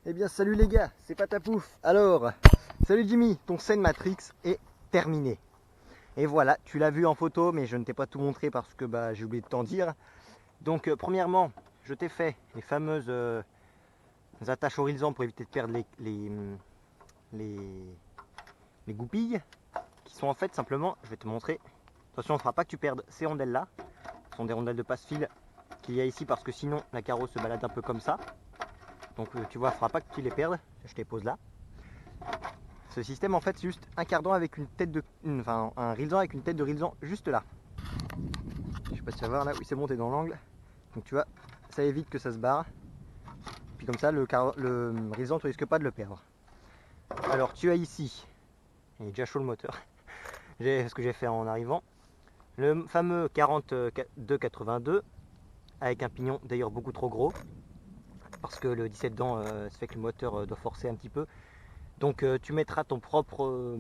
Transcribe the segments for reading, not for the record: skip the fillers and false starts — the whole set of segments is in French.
Eh bien salut les gars, c'est Patapouf. Alors, salut Jimmy, ton scène Matrix est terminé. Et voilà, tu l'as vu en photo, mais je ne t'ai pas tout montré parce que j'ai oublié de t'en dire. Donc premièrement, je t'ai fait les fameuses attaches horizon pour éviter de perdre les goupilles, qui sont en fait simplement, je vais te montrer. Attention, on ne fera pas que tu perdes ces rondelles là. Ce sont des rondelles de passe-fil qu'il y a ici parce que sinon la carreau se balade un peu comme ça. Donc tu vois, il ne faudra pas que tu les perdes. Je les pose là. Ce système en fait c'est juste un cardan avec une tête de. Un rilsan avec une tête de rilsan juste là. Je sais pas si tu vas voir là, oui c'est bon, t'es dans l'angle. Donc tu vois, ça évite que ça se barre. Puis comme ça le rilsan tu risques pas de le perdre. Alors tu as ici, il est déjà chaud le moteur. J'ai ce que j'ai fait en arrivant. Le fameux 42-82 avec un pignon d'ailleurs beaucoup trop gros. Parce que le 17 dents, ça fait que le moteur doit forcer un petit peu. Donc tu mettras ton propre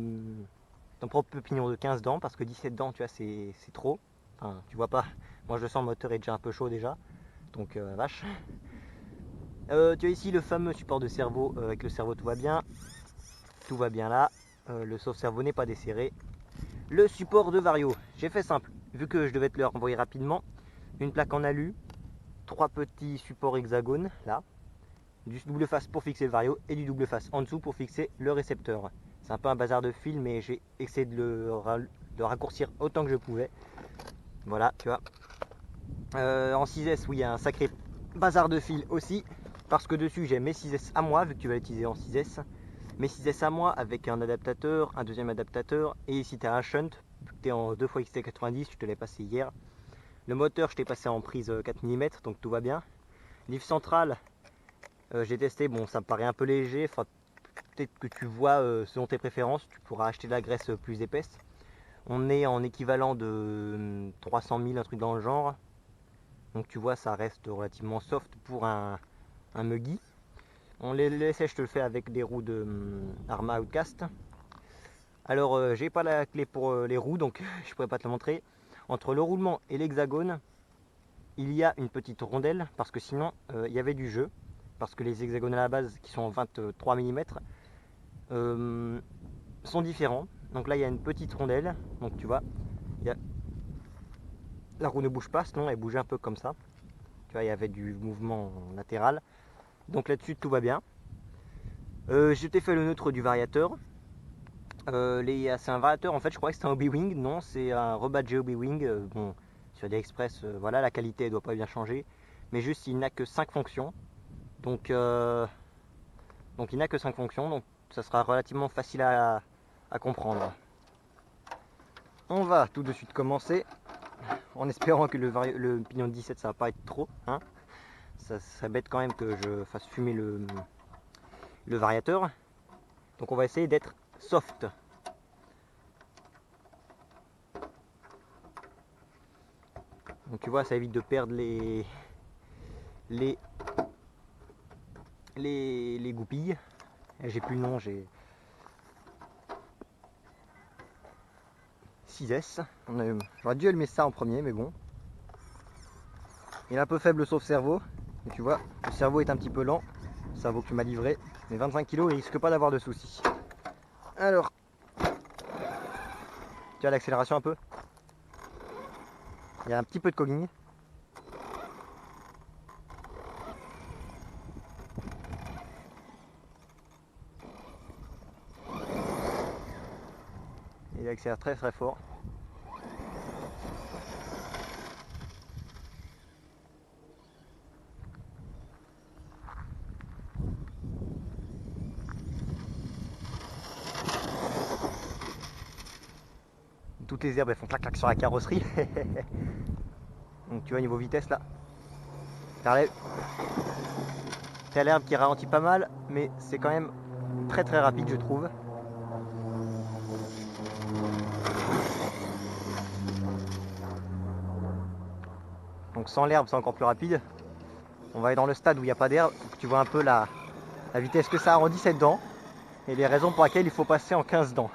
pignon de 15 dents parce que 17 dents tu vois c'est trop. Enfin tu vois pas, moi je sens le moteur est déjà un peu chaud déjà. Donc vache. Tu as ici le fameux support de cerveau, avec le cerveau tout va bien. Tout va bien là. Le sauve-cerveau n'est pas desserré. Le support de Vario, j'ai fait simple. Vu que je devais te le renvoyer rapidement, une plaque en alu, 3 petits supports hexagones là, du double face pour fixer le Vario et du double face en dessous pour fixer le récepteur. C'est un peu un bazar de fil, mais j'ai essayé de le raccourcir autant que je pouvais. Voilà, tu vois. En 6S, oui, il y a un sacré bazar de fil aussi, parce que dessus j'ai mes 6S à moi, vu que tu vas l'utiliser en 6S. Mes 6S à moi avec un adaptateur, un deuxième adaptateur, et ici tu as un shunt, vu que tu es en 2xT90, je te l'ai passé hier. Le moteur, je t'ai passé en prise 4 mm, donc tout va bien. Livre central, j'ai testé, bon ça me paraît un peu léger, peut-être que tu vois selon tes préférences, tu pourras acheter de la graisse plus épaisse. On est en équivalent de 300 000, un truc dans le genre. Donc tu vois, ça reste relativement soft pour un Muggy. L'essai, je te le fais avec des roues de Arma Outcast. Alors, j'ai pas la clé pour les roues, donc je pourrais pas te la montrer. Entre le roulement et l'hexagone, il y a une petite rondelle, parce que sinon, il y avait du jeu. Parce que les hexagones à la base, qui sont en 23 mm, sont différents. Donc là, il y a une petite rondelle. Donc tu vois, la roue ne bouge pas, sinon elle bougeait un peu comme ça. Tu vois, il y avait du mouvement latéral. Donc là-dessus, tout va bien. Je t'ai fait le neutre du variateur. C'est un variateur, en fait, je crois que c'est un Hobby-Wing. Non, c'est un rebadgé Hobby-Wing. Bon, sur AliExpress, voilà, la qualité ne doit pas bien changer. Mais juste, il n'a que 5 fonctions. Donc il n'a que 5 fonctions. Donc ça sera relativement facile à comprendre. On va tout de suite commencer. En espérant que le pignon de 17 ça va pas être trop. Hein. Ça serait bête quand même que je fasse fumer le variateur. Donc on va essayer d'être soft. Donc tu vois, ça évite de perdre les goupilles. J'ai plus le nom, j'ai 6S. J'aurais dû allumer ça en premier, mais bon. Il est un peu faible sauf cerveau. Et tu vois, le cerveau est un petit peu lent. Le cerveau que tu m'as livré. Mais 25 kg, il risque pas d'avoir de soucis. Alors, tu as l'accélération un peu. Il y a un petit peu de cogging. Il accélère très très fort. Toutes les herbes elles font clac clac sur la carrosserie. Donc tu vois niveau vitesse là. T'as l'herbe qui ralentit pas mal, mais c'est quand même très très rapide je trouve. Donc sans l'herbe c'est encore plus rapide. On va aller dans le stade où il n'y a pas d'herbe. Tu vois un peu la vitesse que ça a en 17 dents. Et les raisons pour lesquelles il faut passer en 15 dents.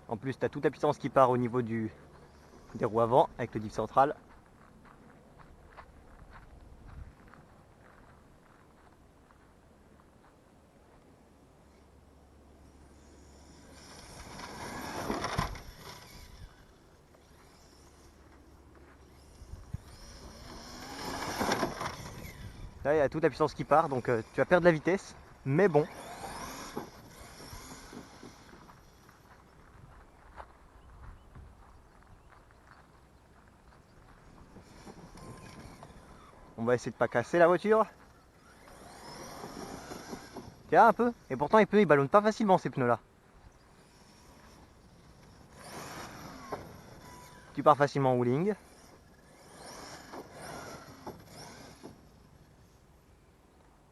En plus tu as toute la puissance qui part au niveau des roues avant avec le diff central. Là, il y a toute la puissance qui part, donc tu vas perdre la vitesse, mais bon. On va essayer de pas casser la voiture. Tiens un peu, et pourtant les pneus ils ballonnent pas facilement ces pneus là. Tu pars facilement en wheeling.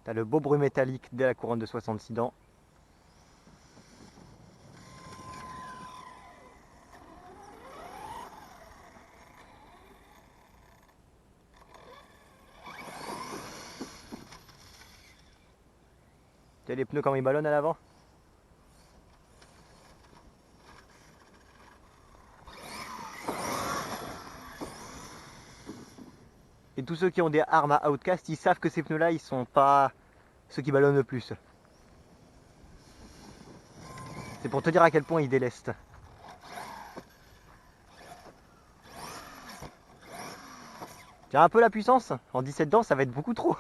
T'as le beau bruit métallique dès la couronne de 66 dents. T'as les pneus quand ils ballonnent à l'avant. Et tous ceux qui ont des armes à Outcast, ils savent que ces pneus là ils sont pas ceux qui ballonnent le plus. C'est pour te dire à quel point ils délestent. Tiens un peu la puissance, en 17 dents ça va être beaucoup trop.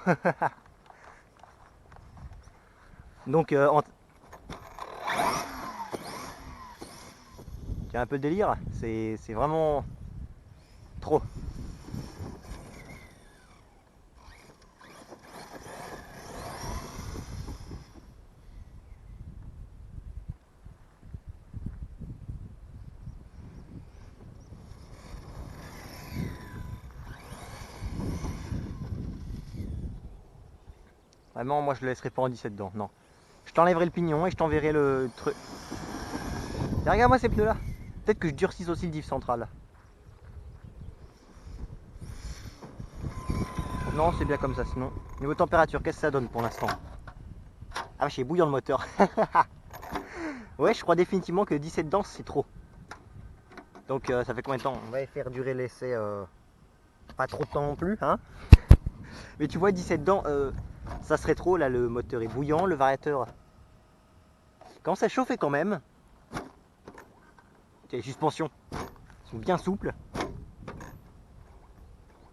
Donc tiens un peu de délire, c'est vraiment trop. Vraiment moi je le laisserai pas en 17 dents, non. Je t'enlèverai le pignon et je t'enverrai le truc. Regarde-moi ces pneus là. Peut-être que je durcisse aussi le diff central. Non, c'est bien comme ça sinon. Niveau température, qu'est-ce que ça donne pour l'instant? Ah, c'est bouillant le moteur. Ouais, je crois définitivement que 17 dents c'est trop. Donc ça fait combien de temps? On va faire durer l'essai pas trop de temps non plus, hein. Mais tu vois, 17 dents, ça serait trop. Là, le moteur est bouillant, le variateur commence à chauffer quand même. Les suspensions sont bien souples.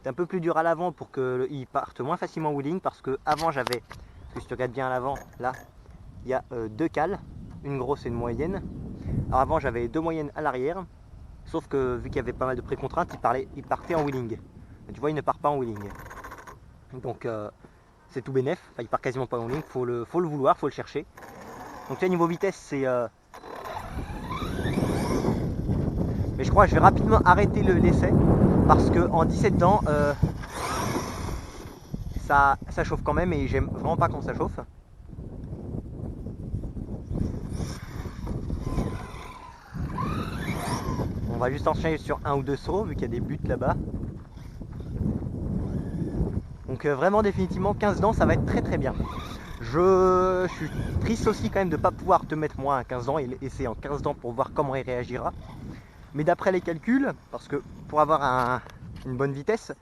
C'est un peu plus dur à l'avant pour qu'il parte moins facilement en wheeling, parce que avant j'avais, parce que si tu regardes bien à l'avant, là, il y a deux cales, une grosse et une moyenne. Alors avant j'avais deux moyennes à l'arrière, sauf que vu qu'il y avait pas mal de précontraintes, il partait en wheeling. Tu vois, il ne part pas en wheeling. Donc c'est tout bénef, enfin, il part quasiment pas en wheeling, faut le vouloir, faut le chercher. Donc là, niveau vitesse, c'est... Mais je crois que je vais rapidement arrêter l'essai, parce que en 17 dents, ça chauffe quand même, et j'aime vraiment pas quand ça chauffe. On va juste enchaîner sur un ou deux sauts, vu qu'il y a des buts là-bas. Donc vraiment définitivement 15 dents ça va être très très bien. Je suis triste aussi quand même de ne pas pouvoir te mettre moi à 15 dents et essayer en 15 dents pour voir comment il réagira. Mais d'après les calculs, parce que pour avoir une bonne vitesse,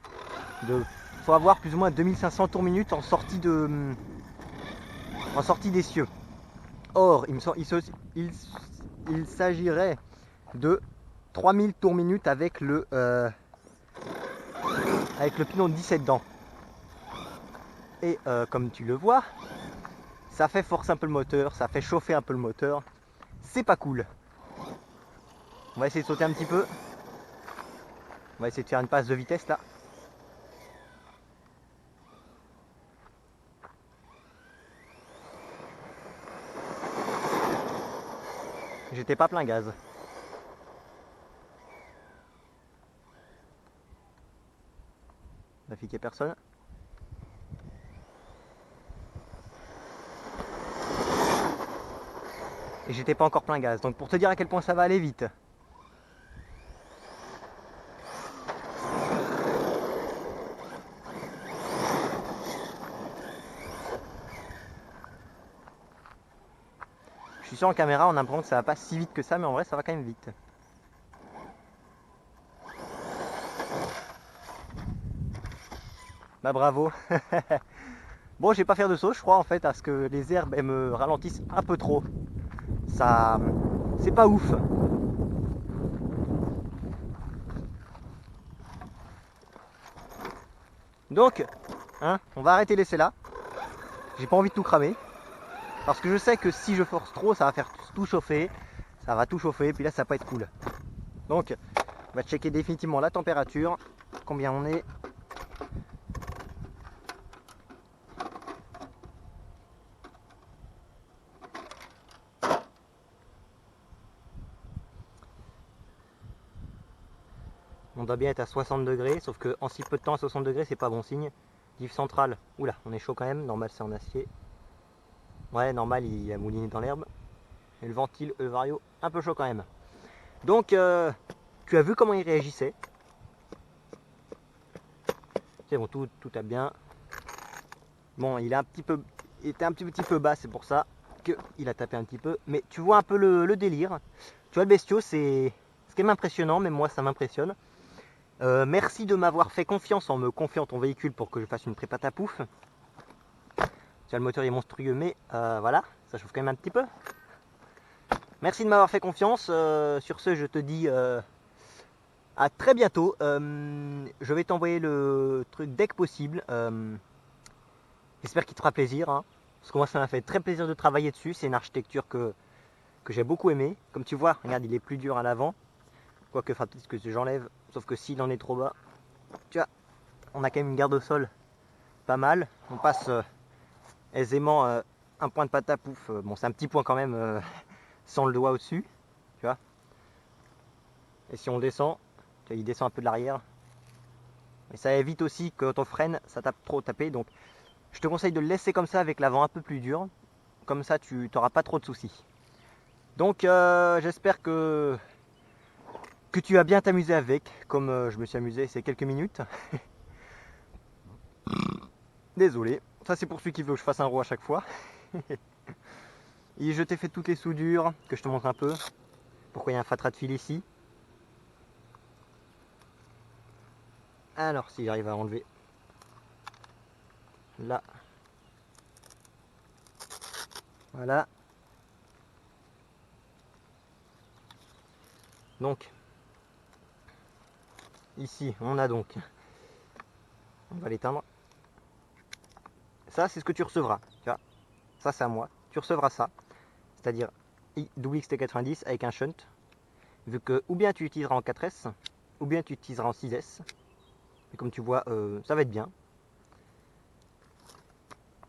il faut avoir plus ou moins 2500 tours minute en sortie des cieux. Or il s'agirait de 3000 tours minute avec le pylône 17 dents. Et comme tu le vois, ça fait forcer un peu le moteur, ça fait chauffer un peu le moteur. C'est pas cool. On va essayer de sauter un petit peu. On va essayer de faire une passe de vitesse là. J'étais pas plein gaz. On a fiqué personne. Et j'étais pas encore plein gaz. Donc pour te dire à quel point ça va aller vite. Je suis sûr en caméra on a l'impression que ça va pas si vite que ça, mais en vrai ça va quand même vite. Bah bravo. Bon, je vais pas faire de saut, je crois en fait, parce que les herbes elles me ralentissent un peu trop. Ça, c'est pas ouf. Donc, Hein, on va arrêter l'essai là. J'ai pas envie de tout cramer. Parce que je sais que si je force trop, ça va faire tout chauffer. Ça va tout chauffer, puis là ça va pas être cool. Donc, on va checker définitivement la température. Combien on est. On doit bien être à 60 degrés, sauf que en si peu de temps à 60 degrés, c'est pas bon signe. Diff centrale, oula, on est chaud quand même. Normal, c'est en acier. Ouais, normal, il a mouliné dans l'herbe. Et le ventile, le vario, un peu chaud quand même. Donc, tu as vu comment il réagissait. C'est bon, tout a bien. Bon, il était un petit peu bas, c'est pour ça qu'il a tapé un petit peu. Mais tu vois un peu le délire. Tu vois, le bestiau, c'est quand même impressionnant, même moi, ça m'impressionne. Merci de m'avoir fait confiance en me confiant ton véhicule pour que je fasse une prépa à pouf. Tu vois, le moteur est monstrueux, mais voilà, ça chauffe quand même un petit peu. Merci de m'avoir fait confiance. Sur ce, je te dis à très bientôt. Je vais t'envoyer le truc dès que possible. J'espère qu'il te fera plaisir. Hein, parce que moi, ça m'a fait très plaisir de travailler dessus. C'est une architecture que j'ai beaucoup aimée. Comme tu vois, regarde, il est plus dur à l'avant. Quoique, enfin, peut-être que j'enlève. Sauf que s'il en est trop bas, tu vois, on a quand même une garde au sol pas mal. On passe aisément un point de pâte à pouf. Bon, c'est un petit point quand même, sans le doigt au-dessus. Tu vois. Et si on descend, tu vois, il descend un peu de l'arrière. Et ça évite aussi que quand on freine, ça tape trop taper. Donc, je te conseille de le laisser comme ça avec l'avant un peu plus dur. Comme ça, tu n'auras pas trop de soucis. Donc, j'espère que tu as bien t'amusé avec, comme je me suis amusé ces quelques minutes. Désolé. Ça, c'est pour ceux qui veulent que je fasse un roue à chaque fois. Et je t'ai fait toutes les soudures, que je te montre un peu. Pourquoi il y a un fatras de fil ici. Alors, si j'arrive à enlever. Là. Voilà. Donc, ici, on a donc. On va l'éteindre. Ça, c'est ce que tu recevras. Tu vois, ça, c'est à moi. Tu recevras ça. C'est-à-dire WXT90 avec un shunt. Vu que, ou bien tu utiliseras en 4S, ou bien tu utiliseras en 6S. Et comme tu vois, ça va être bien.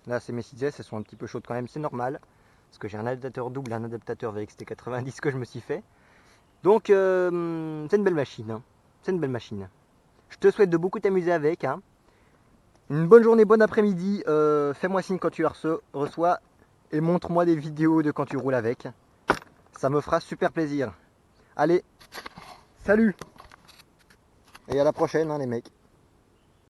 Là, c'est mes 6S, elles sont un petit peu chaudes quand même, c'est normal. Parce que j'ai un adaptateur double, un adaptateur VXT90 que je me suis fait. Donc, c'est une belle machine. Hein. C'est une belle machine. Je te souhaite de beaucoup t'amuser avec. Hein. Une bonne journée, bon après-midi. Fais-moi signe quand tu la reçois. Et montre-moi des vidéos de quand tu roules avec. Ça me fera super plaisir. Allez, salut! Et à la prochaine, hein, les mecs.